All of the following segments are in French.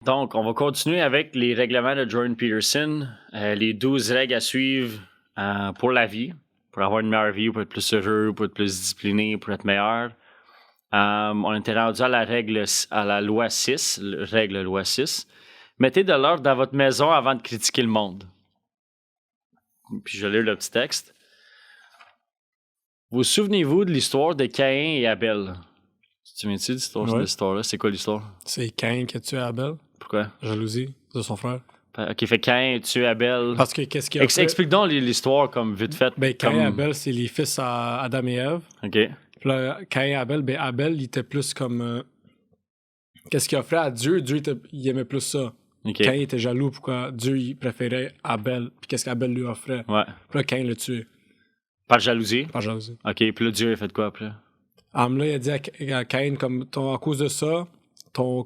Donc, on va continuer avec les règlements de Jordan Peterson, les 12 règles à suivre pour la vie, pour avoir une meilleure vie, pour être plus heureux, pour être plus discipliné, pour être meilleur. On était rendu à la loi 6, règle loi 6. Mettez de l'ordre dans votre maison avant de critiquer le monde. Puis je lis le petit texte. Vous souvenez-vous de l'histoire de Caïn et Abel? Tu te souviens-tu de l'histoire-là? C'est quoi l'histoire? C'est Caïn qui a tué Abel. Pourquoi? Jalousie de son frère. OK, fait Caïn a tué Abel. Parce que qu'est-ce qu'il a fait? Explique donc l'histoire comme vite fait. Ben, Caïn et Abel, c'est les fils à Adam et Ève. OK. Puis là, Caïn et Abel, ben Abel, il était plus comme... qu'est-ce qu'il offrait à Dieu? Dieu, il aimait plus ça. Okay. Caïn était jaloux pourquoi Dieu, il préférait Abel. Puis qu'est-ce qu'Abel lui offrait? Ouais. Puis là, Caïn l'a tué. Par jalousie? Par jalousie. OK, puis là, Dieu a fait quoi après? Là, il a dit à Caïn, comme, à cause de ça, ton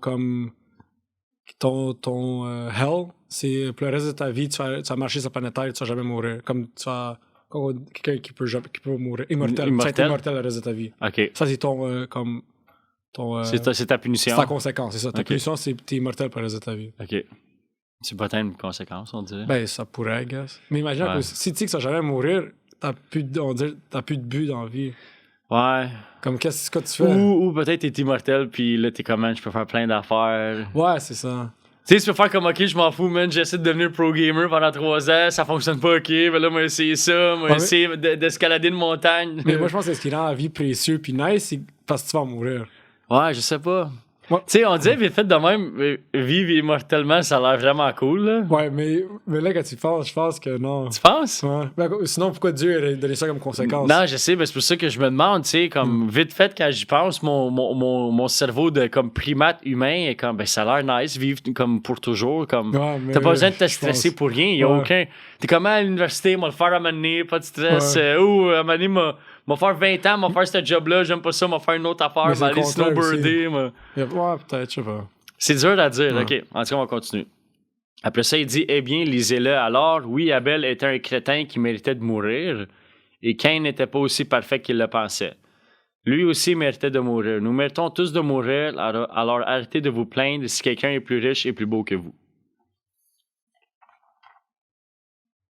hell, c'est pour le reste de ta vie, tu vas marcher sur la planète Terre, tu vas jamais mourir. Comme tu vas... quelqu'un qui peut mourir. Immortel. Tu vas être immortel le reste de ta vie. OK. Ça, c'est c'est ta punition. C'est ta conséquence, c'est ça. Ta punition, c'est t'es immortel pour le reste de ta vie. OK. C'est pas tellement une conséquence, on dirait. Ben, ça pourrait, I guess. Mais imagine, si tu sais que ça va jamais mourir, t'as plus de but dans la vie. Ouais. Comme, qu'est-ce que tu fais? Ou peut-être t'es immortel, puis là, t'es comment, je peux faire plein d'affaires. Ouais, c'est ça. Tu sais, tu peux faire comme, OK, je m'en fous, man, j'essaie de devenir pro gamer pendant 3 ans, ça fonctionne pas, OK, ben là, moi, essayer ça, moi, essayer d'escalader une montagne. Mais moi, je pense que ce qui rend la vie précieuse puis nice, c'est parce que tu vas mourir. Ouais, je sais pas. Ouais. Tu sais, on dirait, vite fait de même, vivre immortellement, ça a l'air vraiment cool, là. Ouais, mais là, quand tu penses, je pense que non. Tu penses? Ouais. Ben, sinon, pourquoi Dieu a donné ça comme conséquence? Non, je sais, mais c'est pour ça que je me demande, tu sais, comme, vite fait, quand j'y pense, mon cerveau de, comme, primate humain est comme, ben, ça a l'air nice, vivre, comme, pour toujours, comme, t'as pas besoin de te stresser pour rien, y a aucun... T'es comme à l'université, m'a le faire à m'amener, pas de stress, ou à m'amener, m'a faire 20 ans, m'a faire ce job-là, j'aime pas ça, m'a faire une autre affaire, m'a aller snowboarder, ouais, peut-être, je sais pas. C'est dur à dire, OK. En tout cas, on va continuer. Après ça, il dit, eh bien, lisez-le. Alors, oui, Abel était un crétin qui méritait de mourir, et Cain n'était pas aussi parfait qu'il le pensait. Lui aussi méritait de mourir. Nous méritons tous de mourir, alors arrêtez de vous plaindre si quelqu'un est plus riche et plus beau que vous.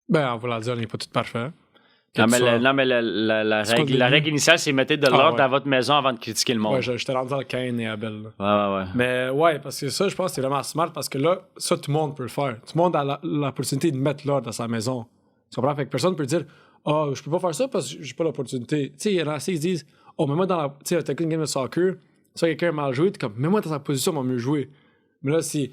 Ben, on va la dire, on n'est pas tout parfait. Non, mais la règle initiale, c'est mettez de l'ordre dans votre maison avant de critiquer le monde. Ouais, j'étais rendu dans Cain et Abel. Ouais. Mais ouais, parce que ça, je pense que c'est vraiment smart parce que là, ça, tout le monde peut le faire. Tout le monde a l'opportunité de mettre l'ordre dans sa maison. Tu comprends? Fait que personne peut dire, je peux pas faire ça parce que j'ai pas l'opportunité. Tu sais, il y en a assez qui se disent, mets-moi dans la. Tu sais, t'as une game de soccer, tu quelqu'un a mal joué, t'es comme, mets-moi dans sa position, on va mieux jouer. Mais là, c'est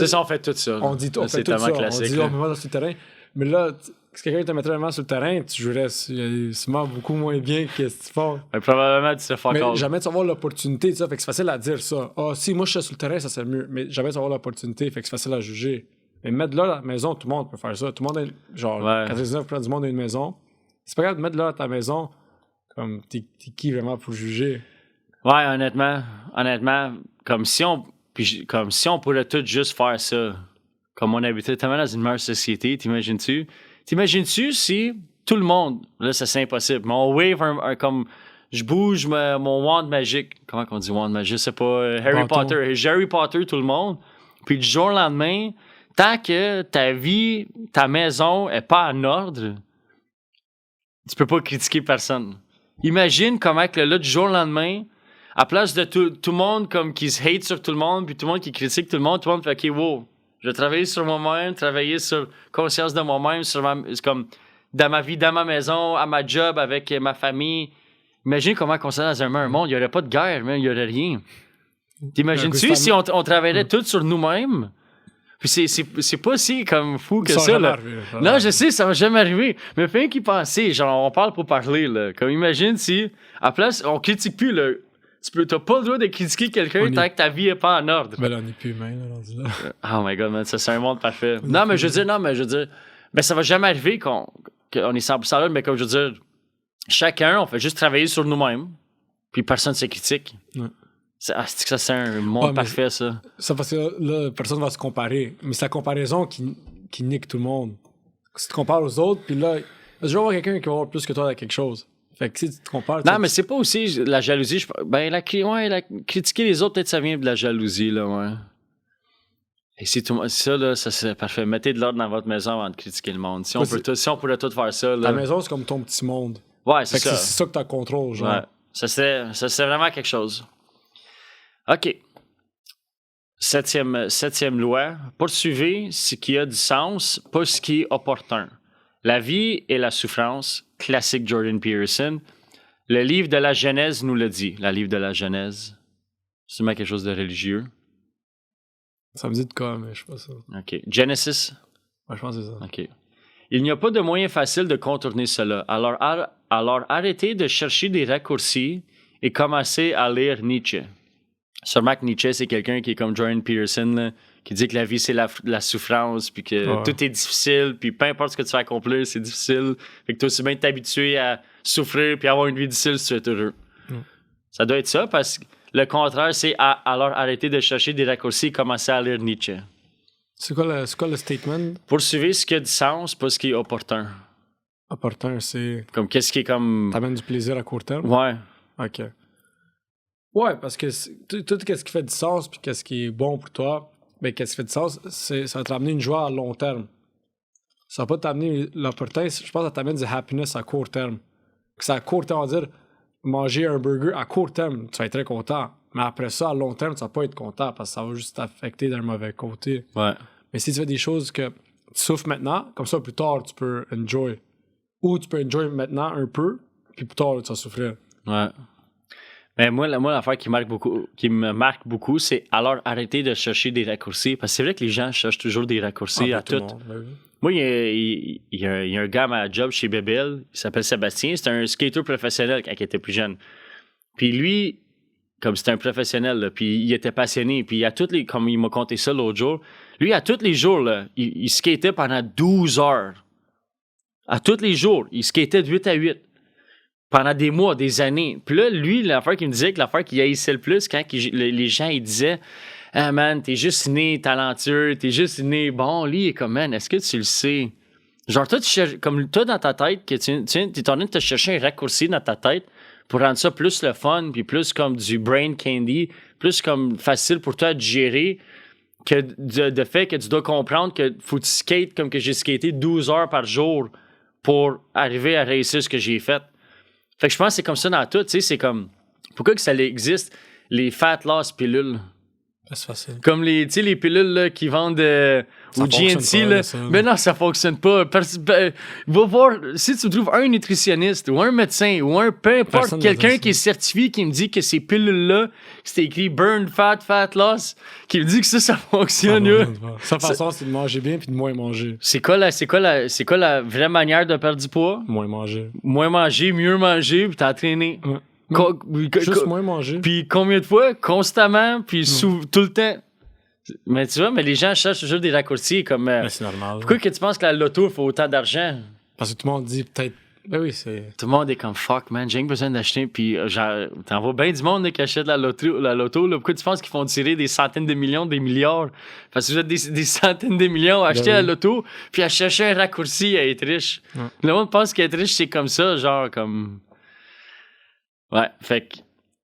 ça, on fait tout ça. On dit, on fait tout ça. Classique, on dit, mets-moi dans ce terrain. Mais là, si quelqu'un te mettrait vraiment sur le terrain, tu jouerais sûrement beaucoup moins bien que ce que tu fais. Probablement, tu serais fuck mais all. Jamais tu vas avoir l'opportunité, ça. Fait que c'est facile à dire ça. Si moi je suis sur le terrain, ça serait mieux. Mais jamais tu vas avoir l'opportunité, fait que c'est facile à juger. Mais mettre là dans la maison, tout le monde peut faire ça. Tout le monde a, genre, 99% du monde a une maison. C'est pas grave de mettre là dans ta maison, comme, t'es qui vraiment pour juger? Ouais, honnêtement, comme si on pourrait tous juste faire ça. Comme on habitait tellement dans une meilleure société, t'imagines-tu? T'imagines-tu si tout le monde, là, ça c'est impossible, mais on wave comme, je bouge mon wand magique. Comment qu'on dit wand magique? Je sais pas, Harry Potter, tout le monde. Puis du jour au lendemain, tant que ta vie, ta maison est pas en ordre, tu peux pas critiquer personne. Imagine comment que là, du jour au lendemain, à place de tout le monde comme qui se hate sur tout le monde, puis tout le monde qui critique tout le monde fait OK, wow. Je vais travailler sur moi-même, travailler sur conscience de moi-même, comme dans ma vie, dans ma maison, à ma job, avec ma famille. Imagine comment on serait dans un meilleur monde. Il n'y aurait pas de guerre, mais il n'y aurait rien. T'imagines-tu si on travaillerait tous sur nous-mêmes? Puis c'est pas si comme fou que ça. Là. Non, je sais, ça va jamais arriver. Mais fais qui penser, genre, on parle pour parler. Là. Comme imagine si, à place, on critique plus le. T'as pas le droit de critiquer quelqu'un tant que ta vie est pas en ordre. Ben là, on est plus humain, là. Oh my god, man, ça c'est un monde parfait. Non, mais je veux dire, ben ça va jamais arriver qu'on est 100% là, mais comme je veux dire, chacun, on fait juste travailler sur nous-mêmes, puis personne ne se critique. Ouais. C'est un monde parfait, ça. Ça, parce que là, personne va se comparer. Mais c'est la comparaison qui nique tout le monde. Si tu te compares aux autres, puis là, je vais voir quelqu'un qui va avoir plus que toi dans quelque chose. Fait que si tu te compares... Non, mais c'est pas aussi la jalousie. Critiquer les autres, peut-être ça vient de la jalousie, là, ouais. Et si tout, ça, là, ça c'est parfait. Mettez de l'ordre dans votre maison avant de critiquer le monde. Si on, Ouais, si on pourrait tout faire ça, là... Ta maison, c'est comme ton petit monde. Ouais, c'est Fait que ça. c'est ça que t'as contrôle, genre. Ouais. Ça serait vraiment quelque chose. OK. Septième loi. Poursuivez ce qui a du sens, pas ce qui est opportun. La vie et la souffrance, classique Jordan Peterson. Le livre de la Genèse nous le dit. Le livre de la Genèse. C'est sûrement quelque chose de religieux. Ça me dit de quoi, mais je sais pas ça. OK. Genesis. Ouais, je pense que c'est ça. OK. Il n'y a pas de moyen facile de contourner cela. Alors arrêtez de chercher des raccourcis et commencez à lire Nietzsche. Sûrement que Nietzsche, c'est quelqu'un qui est comme Jordan Peterson, là, qui dit que la vie, c'est la souffrance, puis que tout est difficile, puis peu importe ce que tu vas accomplir, c'est difficile. Fait que toi aussi bien t'habituer à souffrir puis avoir une vie difficile si tu es heureux. Ça doit être ça, parce que le contraire, c'est alors arrêter de chercher des raccourcis et commencer à lire Nietzsche. C'est quoi le statement? Poursuivez ce qui a du sens, pas ce qui est opportun. Opportun, c'est... Comme qu'est-ce qui est comme... T'amènes du plaisir à court terme? Ouais. OK. Ouais, parce que tout ce qui fait du sens puis qu'est-ce qui est bon pour toi, ben qu'est-ce qui fait du sens, ça va te ramener une joie à long terme. Ça va pas t'amener l'opportun, je pense que ça t'amène du happiness à court terme. Que c'est à court terme, on va dire, manger un burger à court terme, tu vas être très content. Mais après ça, à long terme, tu vas pas être content parce que ça va juste t'affecter d'un mauvais côté. Ouais. Mais si tu fais des choses que tu souffres maintenant, comme ça, plus tard, tu peux enjoy. Ou tu peux enjoy maintenant un peu, puis plus tard, tu vas souffrir. Ouais. Mais moi, l'affaire qui me marque beaucoup, c'est alors arrêter de chercher des raccourcis. Parce que c'est vrai que les gens cherchent toujours des raccourcis à tout. Moi, il y a un gars à ma job chez Bébel, il s'appelle Sébastien, c'est un skater professionnel quand il était plus jeune. Puis lui, comme c'était un professionnel, là, puis il était passionné, puis à toutes les, comme il m'a conté ça l'autre jour, lui, à tous les jours, là, il skatait pendant 12 heures. À tous les jours, il skatait de 8 à 8. Pendant des mois, des années. Puis là, lui, l'affaire qu'il me disait, que l'affaire qu'il haïssait le plus, quand les gens, ils disaient « Ah man, t'es juste né talentueux, t'es juste né bon. » Lui, il est comme « Man, est-ce que tu le sais? » Genre, toi, comme toi, dans ta tête, que t'es en train de te chercher un raccourci dans ta tête pour rendre ça plus le fun, puis plus comme du brain candy, plus comme facile pour toi de gérer, que de fait que tu dois comprendre que faut que tu skates comme que j'ai skaté 12 heures par jour pour arriver à réussir ce que j'ai fait. Fait que je pense que c'est comme ça dans tout, tu sais, c'est comme... Pourquoi que ça existe, les fat loss pilules? C'est facile. Comme les pilules là, qui vendent au GNC, là. Mais non, ça fonctionne pas. Va voir, si tu trouves un nutritionniste ou un médecin ou peu importe, quelqu'un qui est certifié qui me dit que ces pilules-là, c'est écrit burn fat, fat loss, qui me dit que ça fonctionne. Sa façon, c'est de manger bien puis de moins manger. C'est quoi la vraie manière de perdre du poids? Moins manger. Moins manger, mieux manger, puis t'entraîner. Ouais. Juste moins manger. Puis combien de fois? Constamment, puis tout le temps. Mais tu vois, mais les gens cherchent toujours des raccourcis comme... c'est normal. Pourquoi que tu penses que la loto, il faut autant d'argent? Parce que tout le monde dit peut-être... Ben oui, c'est... Tout le monde est comme « Fuck, man, j'ai besoin d'acheter. » Puis t'en vois bien du monde là, qui achète la loto. Là. Pourquoi tu penses qu'ils font tirer des centaines de millions, des milliards? Parce que vous êtes des centaines de millions à acheter la loto, puis à chercher un raccourci à être riche. Ouais. Le monde pense qu'être riche, c'est comme ça, genre comme... Ouais, fait que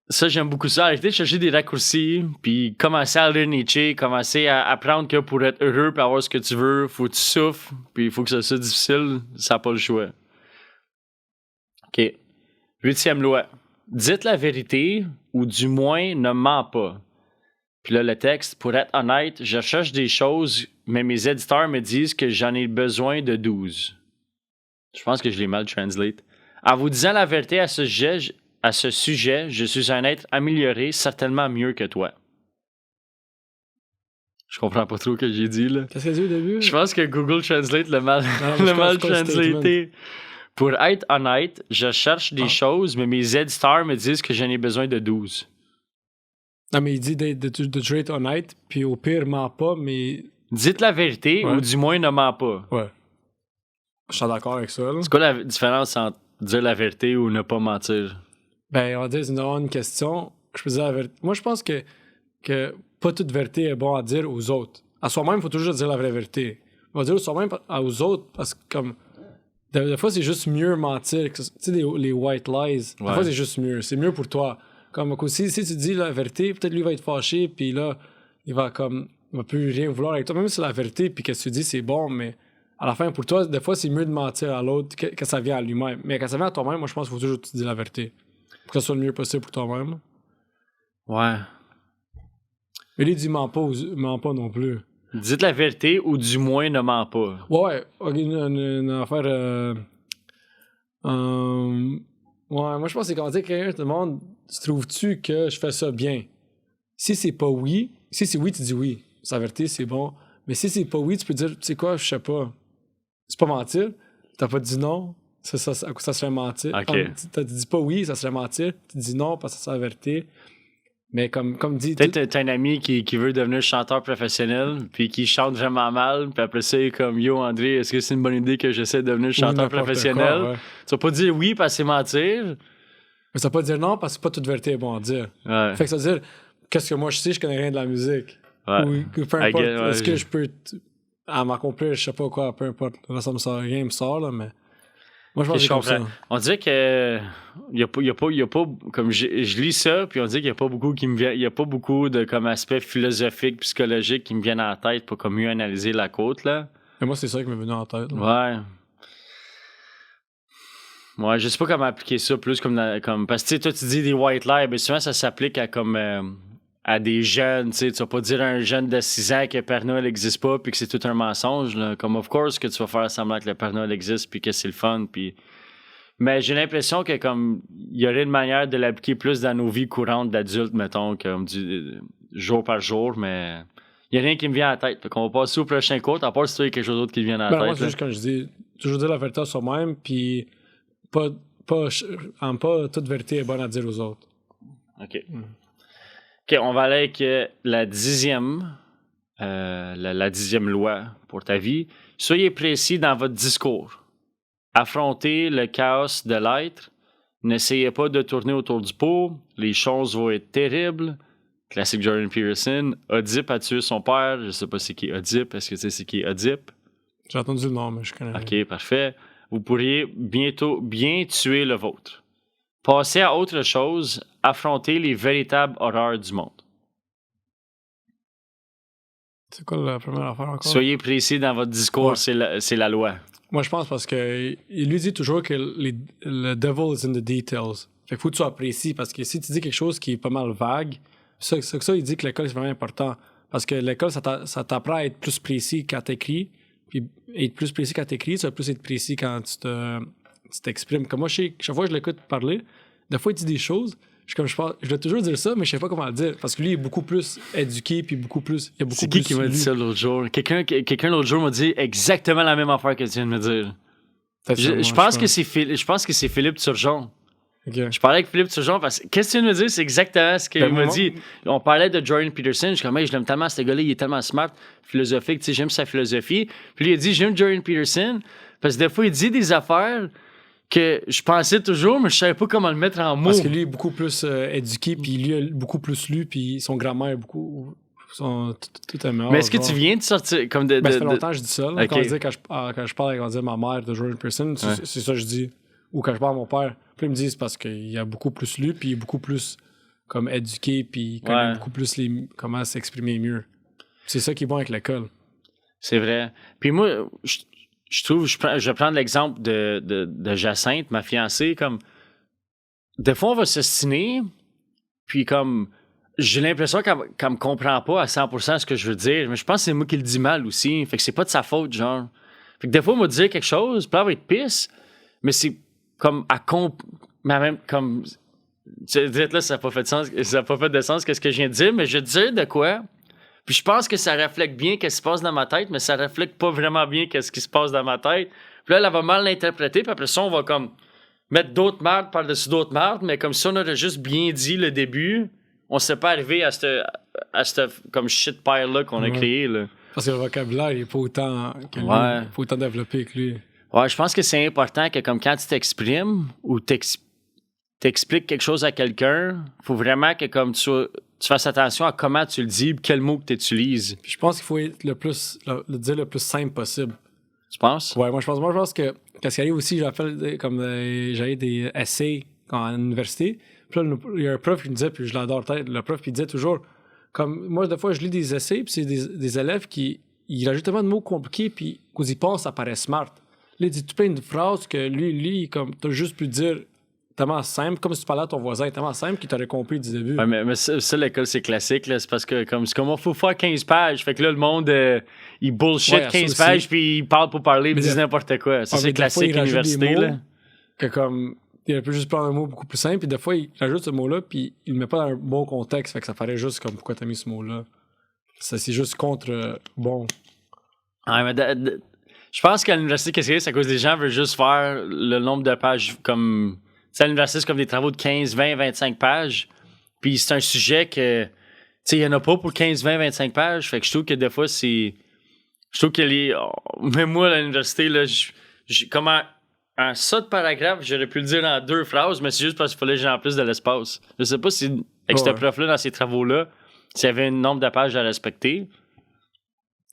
ça, j'aime beaucoup ça. Arrêter de chercher des raccourcis, puis commencer à lire Nietzsche, commencer à apprendre que pour être heureux et avoir ce que tu veux, faut que tu souffres, puis il faut que ça soit difficile, ça n'a pas le choix. OK. 8e loi. Dites la vérité, ou du moins ne ment pas. Puis là, le texte, pour être honnête, je cherche des choses, mais mes éditeurs me disent que j'en ai besoin de 12. Je pense que je l'ai mal translate. En vous disant la vérité à ce sujet, je suis un être amélioré, certainement mieux que toi. Je comprends pas trop ce que j'ai dit, là. Qu'est-ce que tu as dit au début? Je pense que Google Translate l'a mal translaté. Pour être honnête, je cherche des choses, mais mes éditeurs me disent que j'en ai besoin de 12. Non, mais il dit de être honnête, puis au pire, ment pas, mais... Dites la vérité, ou du moins ne ment pas. Ouais. Je suis d'accord avec ça, là. C'est quoi la différence entre dire la vérité ou ne pas mentir? Ben, on va dire, c'est une question. Je peux dire la vérité. Moi, je pense que pas toute vérité est bon à dire aux autres. À soi-même, il faut toujours dire la vraie vérité. On va dire soi-même aux autres parce que, comme, des fois, c'est juste mieux mentir. Tu sais, les white lies. Des fois, c'est juste mieux. C'est mieux pour toi. Comme aussi, si tu dis la vérité, peut-être lui va être fâché, puis là, il va va plus rien vouloir avec toi. Même si c'est la vérité, puis que tu dis c'est bon, mais à la fin, pour toi, des fois, c'est mieux de mentir à l'autre que ça vient à lui-même. Mais quand ça vient à toi-même, moi, je pense qu'il faut toujours que tu dis la vérité. Pour que ça soit le mieux possible pour toi-même. Ouais. Mais lui, il dit mens pas non plus. Dites la vérité ou du moins ne ment pas. Ouais. Une affaire. Ouais, moi, je pense que c'est quand tu dis quelqu'un te demande trouves-tu que je fais ça bien? Si c'est pas oui, si c'est oui, tu dis oui. C'est la vérité, c'est bon. Mais si c'est pas oui, tu peux dire, tu sais quoi, je sais pas. C'est pas mentir. T'as pas dit non, ça serait mentir. Okay. T'as dit pas oui, ça serait mentir. Tu dis non parce que c'est la vérité. Mais comme dit... Peut-être t'as un ami qui veut devenir chanteur professionnel, puis qui chante vraiment mal, puis après ça, il est comme « Yo, André, est-ce que c'est une bonne idée que j'essaie de devenir chanteur professionnel? » Quoi, ouais. Tu vas pas dire oui parce que c'est mentir. Mais ça va pas dire non parce que pas toute vérité est bon à dire. Ouais. Fait que ça veut dire, qu'est-ce que moi je sais, je connais rien de la musique. Ouais. Ou peu importe, est-ce que je peux... à m'accomplir, je sais pas quoi, peu importe. Là, ça me sort, rien me sort, là, mais... Moi, je pense que c'est comme ça. On dirait que il y a pas comme je lis ça, puis on dit qu'il y a pas beaucoup qui me vient, il y a pas beaucoup de comme aspect philosophique, psychologique qui me viennent à la tête pour comme mieux analyser la côte là. Mais moi, c'est ça qui m'est venu en tête. Là. Ouais, je sais pas comment appliquer ça plus comme parce que tu sais toi tu dis des white lies, mais souvent ça s'applique à comme à des jeunes, tu sais, tu vas pas dire à un jeune de 6 ans que Père Noël n'existe pas puis que c'est tout un mensonge, là. Comme, of course, que tu vas faire semblant que le Père Noël existe puis que c'est le fun, puis... Mais j'ai l'impression que, comme, il y aurait une manière de l'appliquer plus dans nos vies courantes d'adultes, mettons, comme jour par jour, mais il y a rien qui me vient à la tête. Fait qu'on va passer au prochain quote, à part si tu as quelque chose d'autre qui te vient à la tête. Moi, c'est juste comme je dis, toujours dire la vérité à soi-même, puis pas toute vérité est bonne à dire aux autres. OK. OK, on va aller avec la 10e loi pour ta vie. Soyez précis dans votre discours. Affrontez le chaos de l'être. N'essayez pas de tourner autour du pot. Les choses vont être terribles. Classique Jordan Peterson. Oedipe a tué son père. Je sais pas c'est qui Oedipe. Est-ce que tu sais c'est qui Oedipe? J'ai entendu le nom, mais je connais. OK, parfait. Vous pourriez bientôt bien tuer le vôtre. Passez à autre chose. Affrontez les véritables horreurs du monde. C'est quoi la première affaire encore? Soyez précis dans votre discours, ouais. C'est la loi. Moi, je pense parce que il lui dit toujours que le devil is in the details. Fait qu'il faut que tu sois précis parce que si tu dis quelque chose qui est pas mal vague, ça il dit que l'école, c'est vraiment important. Parce que l'école, ça t'apprend à être plus précis quand t'écris. Puis être plus précis quand t'écris, ça va plus être précis quand tu t'exprimes. Comme moi, chaque fois que je l'écoute parler, des fois, il dit des choses. Je dois toujours dire ça, mais je sais pas comment le dire. Parce que lui, il est beaucoup plus éduqué, puis beaucoup plus. C'est qui m'a dit ça l'autre jour? Quelqu'un l'autre jour m'a dit exactement la même affaire que tu viens de me dire. Je pense que c'est Philippe Turgeon. Okay. Je parlais avec Philippe Turgeon parce que qu'est-ce que tu viens de me dire? C'est exactement ce qu'il m'a dit. On parlait de Jordan Peterson. Je suis comme, hey, je l'aime tellement, ce gars-là, il est tellement smart, philosophique, tu sais, j'aime sa philosophie. Puis lui, il a dit, j'aime Jordan Peterson parce que des fois, il dit des affaires que je pensais toujours, mais je savais pas comment le mettre en mots. Parce que lui est beaucoup plus éduqué, puis lui a beaucoup plus lu, puis son grammaire est beaucoup... tout est meilleur. Mais est-ce que tu viens de sortir comme de... ça fait longtemps que je dis ça. Là, okay. Quand je parle avec ma mère de Jordan Peterson, c'est ça que je dis. Ou quand je parle à mon père, puis il me dit c'est parce qu'il a beaucoup plus lu, puis il est beaucoup plus comme éduqué, puis il connaît beaucoup plus comment s'exprimer mieux. C'est ça qui est bon avec l'école. C'est vrai. Puis moi, je trouve, je vais prendre l'exemple de Jacinthe, ma fiancée, comme des fois on va s'ostiner, puis comme j'ai l'impression qu'elle me comprend pas à 100% ce que je veux dire, mais je pense que c'est moi qui le dis mal aussi, fait que c'est pas de sa faute, genre. Fait que des fois on va dire quelque chose, puis elle va être pisse, mais c'est comme mais même comme là ça n'a pas fait de sens, qu'est-ce que je viens de dire, mais je veux dire de quoi. Puis je pense que ça reflète bien ce qui se passe dans ma tête, mais ça reflète pas vraiment bien ce qui se passe dans ma tête. Puis là, elle va mal l'interpréter, puis après ça, on va comme mettre d'autres mardes par-dessus d'autres mardes, mais comme si on aurait juste bien dit le début, on s'est pas arrivé à cette comme shit pile-là qu'on a créé, là. Parce que le vocabulaire, il est pas autant développé que lui. Ouais, je pense que c'est important que comme quand tu t'exprimes ou t'expliques quelque chose à quelqu'un, faut vraiment que comme tu fasses attention à comment tu le dis et quel mot que tu utilises. Puis je pense qu'il faut être le dire le plus simple possible. Tu penses? Ouais, moi je pense que quand il arrive aussi, j'avais des essais à l'université. Puis là, il y a un prof qui me disait, puis je l'adore peut-être, le prof qui disait toujours comme moi, des fois, je lis des essais, puis c'est des élèves qui ils rajoutent tellement de mots compliqués, puis quand ils pensent, ça paraît smart. Là, il dit tout plein de phrases que lui, comme, t'as juste pu dire tellement simple, comme si tu parlais à ton voisin, tellement simple qu'il t'aurait compris du début. Ouais, mais ça, l'école, c'est classique, là. C'est parce que, c'est comme, il faut faire 15 pages. Fait que là, le monde, il bullshit Ouais, 15 ça pages, aussi. puis il parle pour parler, puis Mais il dit des- n'importe quoi. Ça, Ah, c'est mais des fois, classique il rajoute des université, mots là. Que comme, il peut juste prendre un mot beaucoup plus simple, puis des fois, il rajoute ce mot-là, puis il le met pas dans un bon contexte, fait que ça paraît juste comme pourquoi t'as mis ce mot-là. Ça, c'est juste contre bon. Ouais, mais je pense qu'à l'université, qu'est-ce que c'est à cause des gens veulent juste faire le nombre de pages comme. Tu sais, à l'université, c'est comme des travaux de 15, 20, 25 pages. Puis c'est un sujet que. Tu sais, il n'y en a pas pour 15, 20, 25 pages. Fait que je trouve que des fois, c'est. Je trouve que même moi, à l'université, là, comme un ça de paragraphe, j'aurais pu le dire en 2 phrases, mais c'est juste parce qu'il fallait que j'ai en plus de l'espace. Je sais pas si, avec ce Ouais. prof-là, dans ces travaux-là, s'il y avait un nombre de pages à respecter.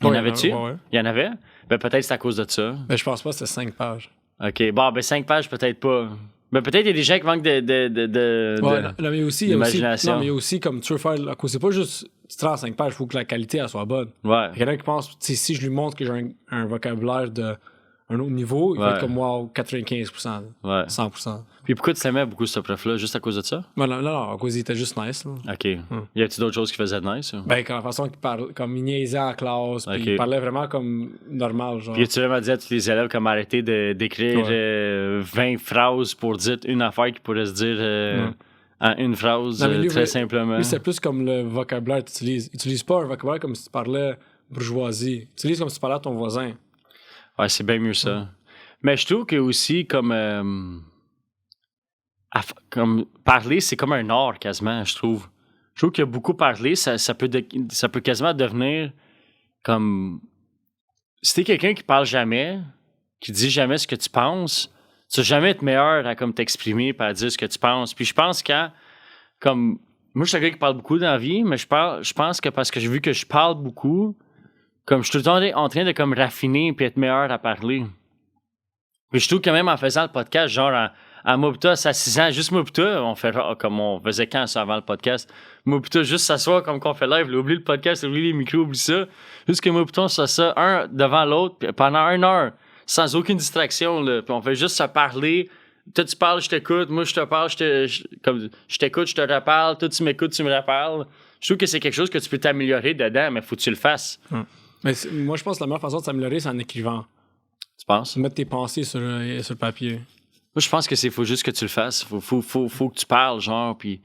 Il y en Ouais, avait-tu? ouais. Il y en avait? Ben, peut-être c'est à cause de ça. Mais je pense pas que c'était 5 pages. OK. Bon, ben 5 pages, peut-être pas. Ben, peut-être il y a des gens qui manquent Ouais, non, mais aussi, il y a aussi, d'imagination. non, mais il y a aussi, comme tu veux faire, c'est pas juste, tu te rends 5 pages, il faut que la qualité, elle soit bonne. Ouais. Il y en a qui pensent, tu sais, si je lui montre que j'ai un vocabulaire d'un autre niveau, il va Ouais. être comme moi au 95%, Ouais. 100%. Puis pourquoi tu l'aimais beaucoup, ce prof-là? Juste à cause de ça? Mais non, à cause il était juste nice. Là. OK. Y a-tu d'autres choses qui faisaient nice? Ou? Ben, quand la façon qu'il parle, comme il niaisait en classe, puis Ok. il parlait vraiment comme normal, genre. Puis tu vraiment dit à tous les élèves comme arrêter d'écrire 20 phrases pour dire une affaire qui pourrait se dire en une phrase Non, mais lui, très simplement. Lui, c'est plus comme le vocabulaire que tu utilises. Utilise pas un vocabulaire comme si tu parlais bourgeoisie. Utilise comme si tu parlais à ton voisin. Ouais, c'est bien mieux ça. Mais je trouve que aussi comme parler, c'est comme un art quasiment, je trouve. Je trouve que beaucoup parler, ça peut quasiment devenir comme si t'es quelqu'un qui parle jamais, qui dit jamais ce que tu penses, tu vas jamais être meilleur à comme t'exprimer et à dire ce que tu penses. Puis je pense comme moi je suis un gars qui parle beaucoup dans la vie, mais je pense que parce que j'ai vu que je parle beaucoup, comme je suis tout le temps en train de comme raffiner puis être meilleur à parler. Puis je trouve que même en faisant le podcast, genre à Mobuta, s'assisant, juste Mobuta, on fait comme on faisait quand ça avant le podcast. Mobuta, juste s'asseoir comme qu'on fait live, là, oublie le podcast, oublie les micros, oublie ça. Juste que Mobuta, on s'assoit un devant l'autre puis pendant 1 heure, sans aucune distraction, là. Puis on fait juste se parler. Toi, tu parles, je t'écoute. Moi, je te parle, je t'écoute, je te reparle. Toi, tu m'écoutes, tu me reparles. Je trouve que c'est quelque chose que tu peux t'améliorer dedans, mais faut que tu le fasses. Mais moi, je pense que la meilleure façon de s'améliorer, c'est en écrivant. Tu penses? Mettre tes pensées sur le papier. Moi, je pense que faut juste que tu le fasses. Faut que tu parles, genre. Puis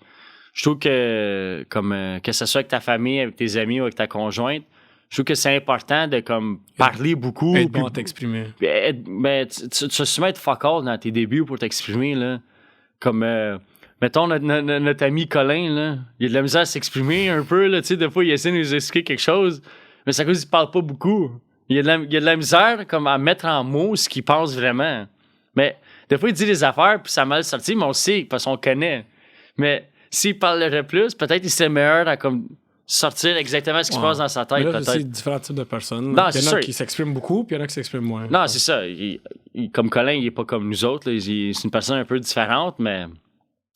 je trouve que, comme, que ce soit avec ta famille, avec tes amis ou avec ta conjointe, je trouve que c'est important de, comme, parler beaucoup. Être bon puis- à t'exprimer. puis mais tu vas souvent être fuck all dans tes débuts pour t'exprimer, là. Comme, mettons, notre ami Colin, là, il a de la misère à s'exprimer un peu, là, tu sais, des fois, il essaie de nous expliquer quelque chose, mais c'est à cause qu'il parle pas beaucoup. Il a de la misère, comme, à mettre en mots ce qu'il pense vraiment. Mais, des fois, il dit des affaires, puis ça a mal sorti, mais on sait, parce qu'on connaît. Mais, s'il parlerait plus, peut-être il serait meilleur à, comme, sortir exactement ce qui se passe dans sa tête, Mais là, peut-être. c'est différents types de personnes. Non, il y c'est en a sûr. qui s'expriment beaucoup, puis il y en a qui s'expriment moins. Non, c'est ça. Comme Colin, il est pas comme nous autres. Là. C'est une personne un peu différente, mais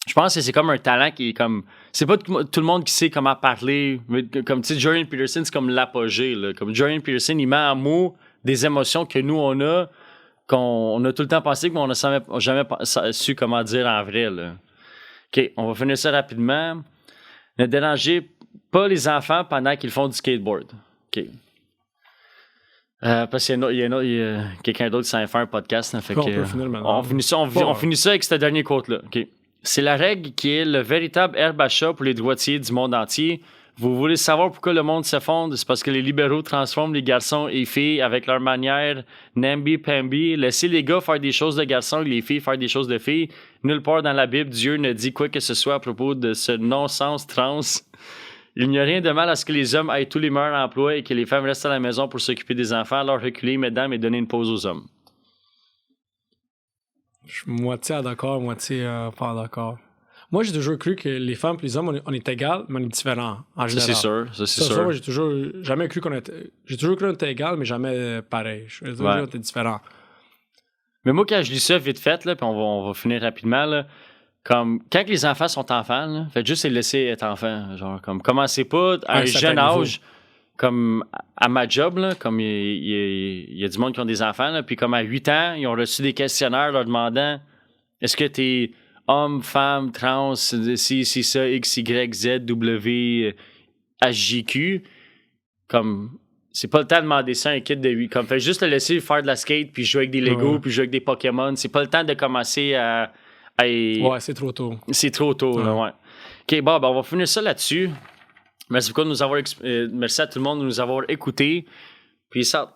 je pense que c'est comme un talent qui est comme. C'est pas tout le monde qui sait comment parler. Mais comme tu sais, Jordan Peterson, c'est comme l'apogée. Là. Comme Jordan Peterson, il met en mots des émotions que nous, on a, qu'on a tout le temps pensé, mais on n'a jamais su comment dire en vrai. Là. OK, on va finir ça rapidement. Ne dérangez pas les enfants pendant qu'ils font du skateboard. OK. Parce qu'il y a quelqu'un d'autre qui s'en fait un podcast. Là, fait On que, peut finir maintenant. on finit ça, on finit ça avec ce dernier quote-là. OK. C'est la règle qui est le véritable herbe à chat pour les droitiers du monde entier. Vous voulez savoir pourquoi le monde s'effondre? C'est parce que les libéraux transforment les garçons et filles avec leur manière namby-pamby. Laissez les gars faire des choses de garçons et les filles faire des choses de filles. Nulle part dans la Bible, Dieu ne dit quoi que ce soit à propos de ce non-sens trans. Il n'y a rien de mal à ce que les hommes aient tous les meilleurs emplois et que les femmes restent à la maison pour s'occuper des enfants. Alors reculez, mesdames, et donnez une pause aux hommes. Je suis moitié d'accord, moitié pas d'accord. Moi, j'ai toujours cru que les femmes et les hommes, on est égales, mais on est différents, en Ça, général. c'est sûr. Ça, c'est Ça, sûr. moi, j'ai toujours cru qu'on était égal, mais jamais pareil. J'ai toujours cru qu'on était différents. Mais moi, quand je lis ça vite fait, là, puis on va finir rapidement, là, Comme, quand les enfants sont enfants, là, faites juste les laisser être enfants. Genre, comme, commencez pas à un jeune âge, comme à ma job, là, comme il y a du monde qui ont des enfants, là, puis comme à 8 ans, ils ont reçu des questionnaires leur demandant est-ce que t'es homme, femme, trans, si ça, X, Y, Z, W, HJQ. Comme, c'est pas le temps de demander ça à un kid de 8. Comme, fais juste le laisser faire de la skate, puis jouer avec des Legos, puis jouer avec des Pokémon. C'est pas le temps de commencer à Ouais, c'est trop tôt. C'est trop tôt, là, ouais. OK, bon, ben, on va finir ça là-dessus. Merci beaucoup de nous avoir... merci à tout le monde de nous avoir écoutés. Peace out.